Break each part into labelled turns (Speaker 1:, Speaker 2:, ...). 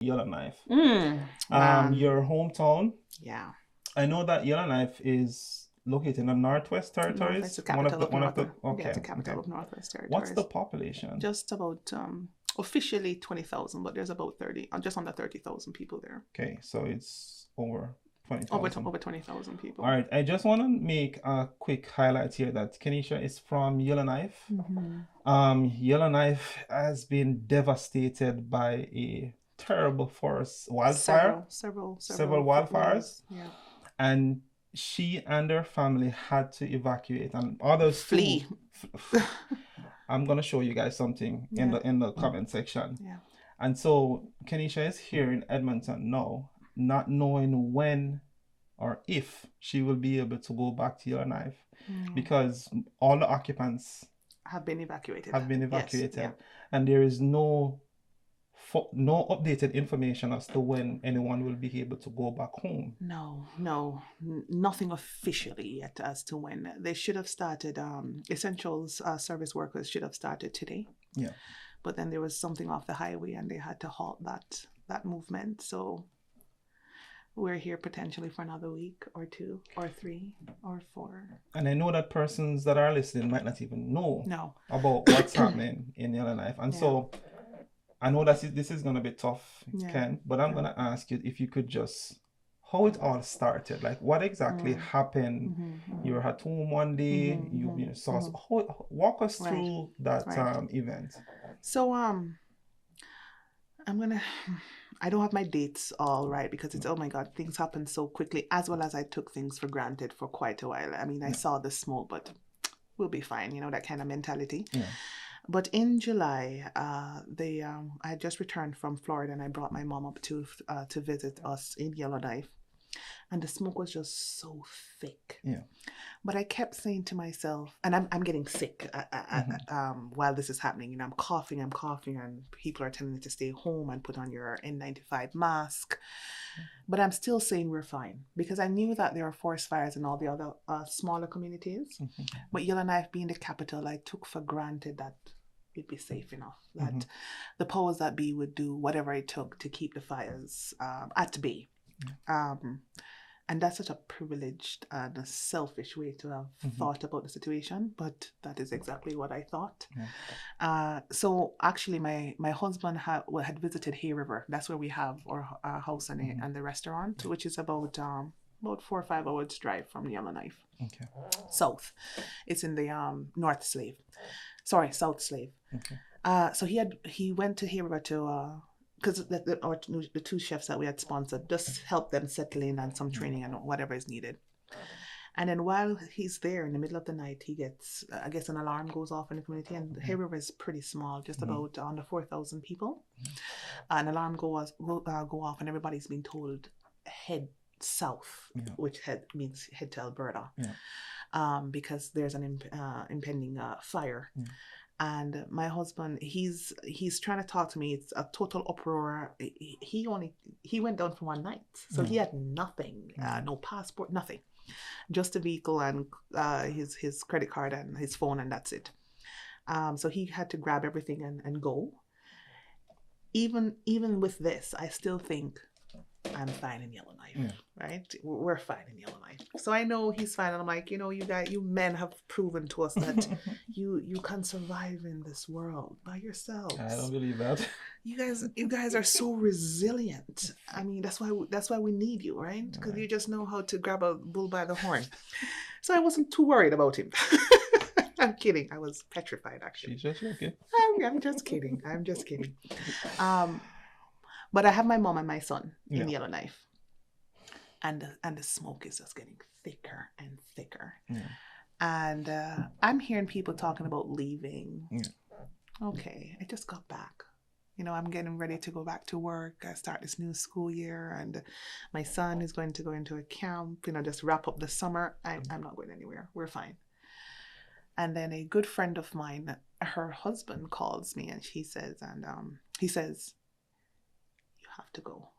Speaker 1: Yellowknife.
Speaker 2: Man.
Speaker 1: Your hometown.
Speaker 2: Yeah.
Speaker 1: I know that Yellowknife is located in the Northwest
Speaker 2: Northwest, the
Speaker 1: Territories.
Speaker 2: capital of
Speaker 1: One of
Speaker 2: North.
Speaker 1: the.
Speaker 2: Yeah, it's
Speaker 1: Okay,
Speaker 2: the capital
Speaker 1: okay.
Speaker 2: of Northwest
Speaker 1: What's the
Speaker 2: Territories.
Speaker 1: population?
Speaker 2: Just about officially 20,000, but there's about 30, just under 30,000 people there.
Speaker 1: Okay, so it's over
Speaker 2: Over
Speaker 1: 20,000.
Speaker 2: 20,000
Speaker 1: All
Speaker 2: people.
Speaker 1: right, I just want to make a quick highlight here that Kenisha is from Yellowknife. Yellowknife has been devastated by a terrible forest wildfire, several
Speaker 2: Several
Speaker 1: wildfires,
Speaker 2: fires. Yeah.
Speaker 1: and she and her family had to evacuate, and others too.
Speaker 2: Flee.
Speaker 1: I'm gonna show you guys something in
Speaker 2: Yeah.
Speaker 1: the comment section.
Speaker 2: Yeah.
Speaker 1: And so Kenisha is here in Edmonton now, not knowing when or if she will be able to go back to Yellowknife because all the occupants
Speaker 2: Have been evacuated.
Speaker 1: have been
Speaker 2: Yes.
Speaker 1: evacuated,
Speaker 2: Yeah.
Speaker 1: and there is no updated information as to when anyone will be able to go back home.
Speaker 2: No, nothing officially yet as to when. They should have started, essentials service workers should have started today.
Speaker 1: Yeah.
Speaker 2: But then there was something off the highway and they had to halt that movement. So we're here potentially for another week or 2 or 3 or 4.
Speaker 1: And I know that persons that are listening might not even know
Speaker 2: No.
Speaker 1: about what's happening in Yellowknife. And
Speaker 2: Yeah.
Speaker 1: so I know that this is going to be tough,
Speaker 2: Yeah.
Speaker 1: Ken, but I'm going to ask you if you could just, how it all started. Like, what exactly happened? You were at home one day, you saw, walk us through that event.
Speaker 2: So, I don't have my dates all right because it's, oh my God, things happen so quickly, as well as I took things for granted for quite a while. I mean, I saw the smoke, but we'll be fine, that kind of mentality.
Speaker 1: Yeah.
Speaker 2: But in July, I had just returned from Florida and I brought my mom up to visit us in Yellowknife. And the smoke was just so thick.
Speaker 1: Yeah.
Speaker 2: But I kept saying to myself, and I'm getting sick while this is happening. I'm coughing, and people are telling me to stay home and put on your N95 mask. But I'm still saying we're fine because I knew that there are forest fires in all the other smaller communities. But Yellowknife being the capital, I took for granted that we'd be safe enough, that the powers that be would do whatever it took to keep the fires at bay. And that's such a privileged and a selfish way to have thought about the situation, but that is exactly what I thought. So actually my husband had visited Hay River. That's where we have our house and the restaurant, which is about 4 or 5 hours drive from Yellowknife.
Speaker 1: Okay.
Speaker 2: South. It's in the South Slave.
Speaker 1: Okay.
Speaker 2: So he went to Hay River to because the 2 chefs that we had sponsored just help them settle in on some training and whatever is needed. And then while he's there in the middle of the night, he gets, I guess, an alarm goes off in the community. And Hay River is pretty small, just about under 4,000 people. An alarm go off, and everybody's being told head south, which means head to Alberta, because there's an impending fire. And my husband, he's trying to talk to me. It's a total uproar. He went down for one night, so he had nothing, no passport, nothing, just a vehicle and his credit card and his phone, and that's it. So he had to grab everything and go. Even with this, I still think I'm fine in Yellowknife, right? We're fine in Yellowknife. So I know he's fine. And I'm like, you men have proven to us that you can survive in this world by yourselves.
Speaker 1: I don't believe that.
Speaker 2: You guys are so resilient. I mean, that's why we need you, right? Because you just know how to grab a bull by the horn. So I wasn't too worried about him. I'm kidding. I was petrified, actually.
Speaker 1: She's just joking.
Speaker 2: I'm just kidding. But I have my mom and my son in Yellowknife. And the smoke is just getting thicker and thicker. Yeah. And I'm hearing people talking about leaving. Yeah. Okay, I just got back. I'm getting ready to go back to work. I start this new school year, and my son is going to go into a camp, just wrap up the summer. I'm not going anywhere. We're fine. And then a good friend of mine, her husband calls me, and he says, have to go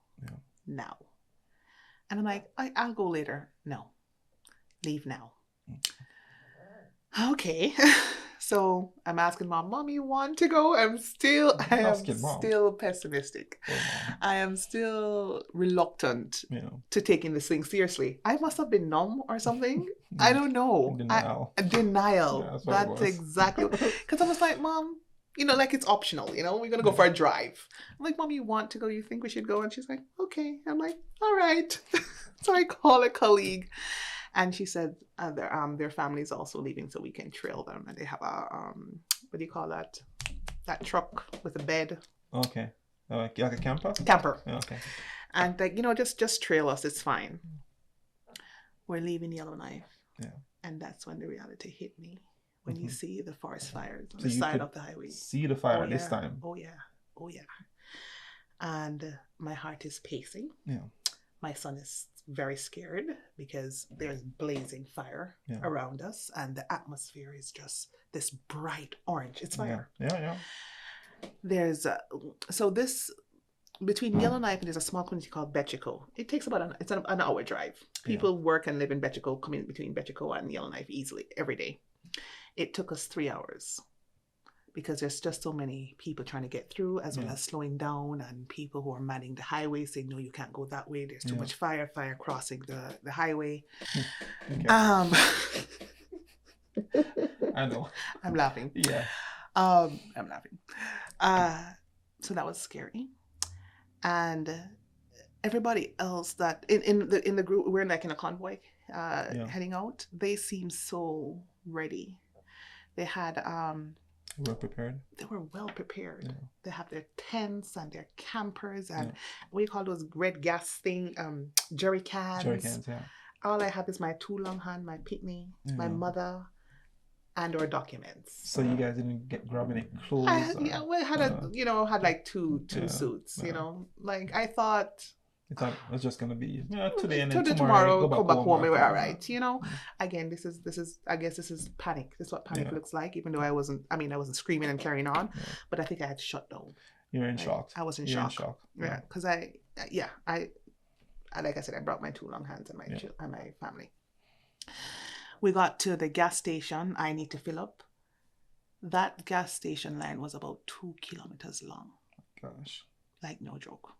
Speaker 2: now. And I'm like, I'll go later. No, leave now. Okay. So I'm asking Mom, you want to go? I am
Speaker 1: Asking mom.
Speaker 2: still pessimistic.
Speaker 1: Oh, mom.
Speaker 2: I am still reluctant
Speaker 1: Yeah.
Speaker 2: to taking this thing seriously. I must have been numb or something. I don't know.
Speaker 1: Denial.
Speaker 2: Denial.
Speaker 1: Yeah, that's what it
Speaker 2: That's
Speaker 1: was.
Speaker 2: exactly. Because I was like, Mom, like it's optional. We're gonna go for a drive. I'm like, Mom, you want to go? You think we should go? And she's like, okay. I'm like, all right. So I call a colleague. And she said their family is also leaving, so we can trail them. And they have a what do you call that? That truck with a bed.
Speaker 1: Okay, like a camper.
Speaker 2: Camper.
Speaker 1: Okay.
Speaker 2: And just trail us. It's fine. We're leaving Yellowknife.
Speaker 1: Yeah.
Speaker 2: And that's when the reality hit me. When you see the forest fires on
Speaker 1: So
Speaker 2: the side of the highway.
Speaker 1: See the fire this time.
Speaker 2: Oh yeah. And my heart is pacing.
Speaker 1: Yeah.
Speaker 2: My son is very scared because there's blazing fire around us, and the atmosphere is just this bright orange. It's fire.
Speaker 1: Yeah.
Speaker 2: There's between Yellowknife and there's a small community called Betchico. It takes about an hour drive. People work and live in Betchico, coming between Betchico and Yellowknife easily every day. It took us 3 hours. Because there's just so many people trying to get through, as well as slowing down, and people who are manning the highway saying, no, you can't go that way. There's too much fire crossing the highway.
Speaker 1: Okay. I know.
Speaker 2: I'm laughing.
Speaker 1: Yeah.
Speaker 2: I'm laughing. So that was scary. And everybody else that in the group, we're like in a convoy heading out. They seem so ready. They had
Speaker 1: well prepared.
Speaker 2: They were well prepared. Yeah. They have their tents and their campers and what do you call those red gas thing, jerry cans.
Speaker 1: Jerry cans, yeah.
Speaker 2: All I have is my 2 long hand, my pitney, my mother, and our documents.
Speaker 1: So you guys didn't grab any clothes?
Speaker 2: We had like two suits. Like I thought.
Speaker 1: It was just gonna be today and
Speaker 2: then tomorrow come back home. We're all right. Again, this is I guess this is panic. This is what panic looks like. Even though I wasn't screaming and carrying on, but I think I had shut down.
Speaker 1: You're in shock.
Speaker 2: I was in shock. Yeah, because I like I said, I brought my 2 long hands and my family. We got to the gas station. I need to fill up. That gas station line was about 2 kilometers long.
Speaker 1: Gosh.
Speaker 2: Like no joke.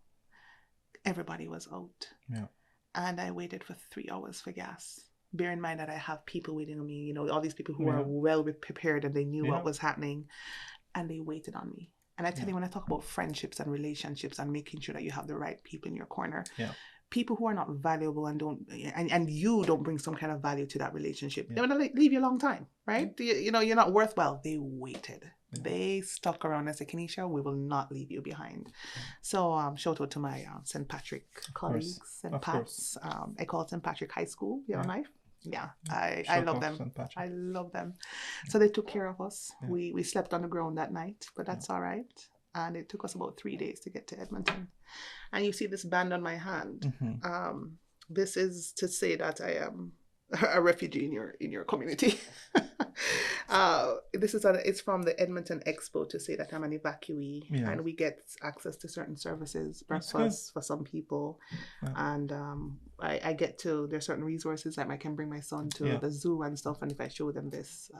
Speaker 2: Everybody was out. Yeah. And I waited for 3 hours for gas. Bear in mind that I have people waiting on me, all these people who are well prepared and they knew what was happening, and they waited on me. And I tell you, when I talk about friendships and relationships and making sure that you have the right people in your corner, people who are not valuable and you don't bring some kind of value to that relationship, they're going to leave you a long time, right? You're not worthwhile. They waited. Yeah. They stuck around and said, Kenesha, we will not leave you behind. So shout out to my St. Patrick colleagues, St. Pat's. I call it St. Patrick High School, Yellowknife. Yeah, I love them. I love them. So they took care of us. Yeah. We slept on the ground that night, but that's all right. And it took us about 3 days to get to Edmonton. And you see this band on my hand. Mm-hmm. This is to say that I am a refugee in your community. It's from the Edmonton Expo to say that I'm an evacuee, and we get access to certain services, breakfast for some people, and I get to, there's certain resources that I can bring my son to the zoo and stuff, and if I show them this,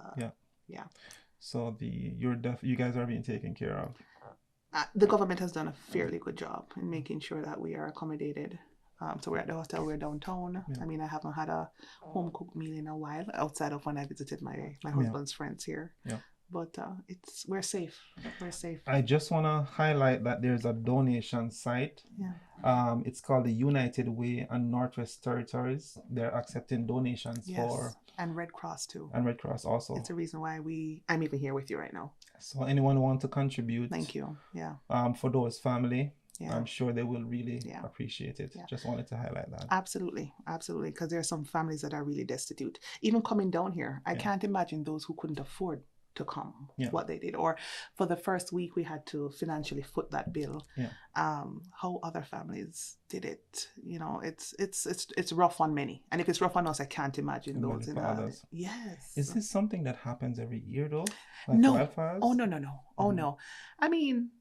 Speaker 1: So you guys are being taken care of.
Speaker 2: The government has done a fairly good job in making sure that we are accommodated. So we're at the hotel, we're downtown. Yeah. I mean, I haven't had a home-cooked meal in a while, outside of when I visited my husband's friends here. Yeah. But we're safe. We're safe.
Speaker 1: I just want to highlight that there's a donation site. Yeah. It's called the United Way and Northwest Territories. They're accepting donations for...
Speaker 2: And Red Cross too.
Speaker 1: And Red Cross also.
Speaker 2: It's a reason why I'm even here with you right now.
Speaker 1: So anyone who wants to contribute...
Speaker 2: Thank you. Yeah.
Speaker 1: For those family... Yeah. I'm sure they will really appreciate it. Yeah. Just wanted to highlight that.
Speaker 2: Absolutely. Because there are some families that are really destitute. Even coming down here, I can't imagine those who couldn't afford to come, what they did. Or for the first week, we had to financially foot that bill. Yeah. How other families did it. It's rough on many. And if it's rough on us, I can't imagine those in others. Yes.
Speaker 1: Is this something that happens every year though?
Speaker 2: Like no. Wildfires? Oh, no. Oh, no. I mean...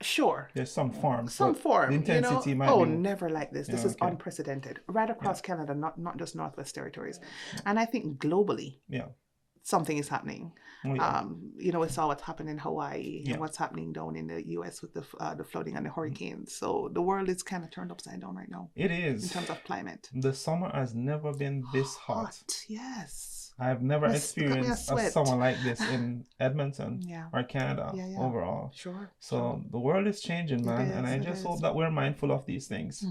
Speaker 2: Sure.
Speaker 1: There's some form.
Speaker 2: The
Speaker 1: intensity might be...
Speaker 2: never like this. This is unprecedented. Right across Canada, not just Northwest Territories. And I think globally, something is happening.
Speaker 1: Oh, yeah.
Speaker 2: We saw what's happened in Hawaii
Speaker 1: Yeah.
Speaker 2: and what's happening down in the U.S. with the flooding and the hurricanes. So the world is kind of turned upside down right now
Speaker 1: It
Speaker 2: in
Speaker 1: is.
Speaker 2: terms of climate.
Speaker 1: The summer has never been this hot.
Speaker 2: Hot, yes.
Speaker 1: I've never
Speaker 2: Look at me, I
Speaker 1: experienced a
Speaker 2: sweat.
Speaker 1: summer like this in Edmonton
Speaker 2: Yeah,
Speaker 1: or Canada
Speaker 2: yeah.
Speaker 1: overall.
Speaker 2: Sure, sure.
Speaker 1: So the world is changing,
Speaker 2: It
Speaker 1: man, and
Speaker 2: is,
Speaker 1: I
Speaker 2: it
Speaker 1: just hope
Speaker 2: is.
Speaker 1: that we're mindful of these things.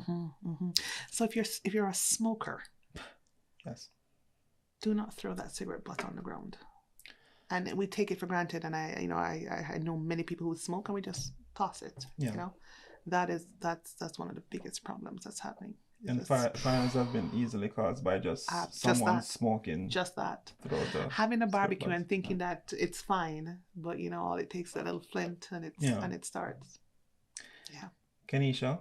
Speaker 2: So if you're a smoker,
Speaker 1: Yes.
Speaker 2: do not throw that cigarette butt on the ground. And we take it for granted, and I know many people who smoke, and we just toss it.
Speaker 1: Yeah.
Speaker 2: That's one of the biggest problems that's happening.
Speaker 1: And fires have been easily caused by just someone smoking.
Speaker 2: Just that.
Speaker 1: Throughout the
Speaker 2: Having a barbecue and thinking that it's fine, but all it takes is a little flint and it starts. Yeah.
Speaker 1: Kenisha,